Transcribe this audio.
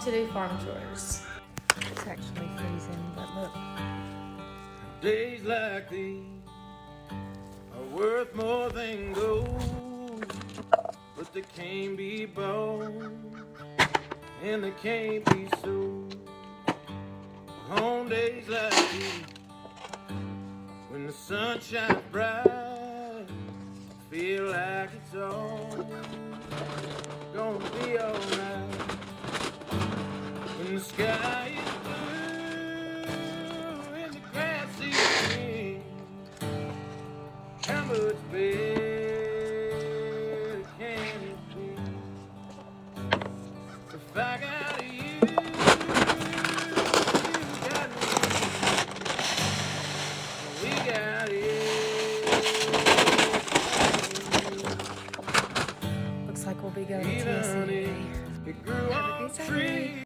to do farm chores. It's actually freezing, but look. Days like these are worth more than gold, but they can't be bought and they can't be sold. On days like these, when the sun shines bright, I feel like it's all gonna be alright. When the sky is blue and the grass is green, how much better can it be? If I got you, you got me, we got it. Looks like we'll be going to Even Tennessee today. if it grew on trees.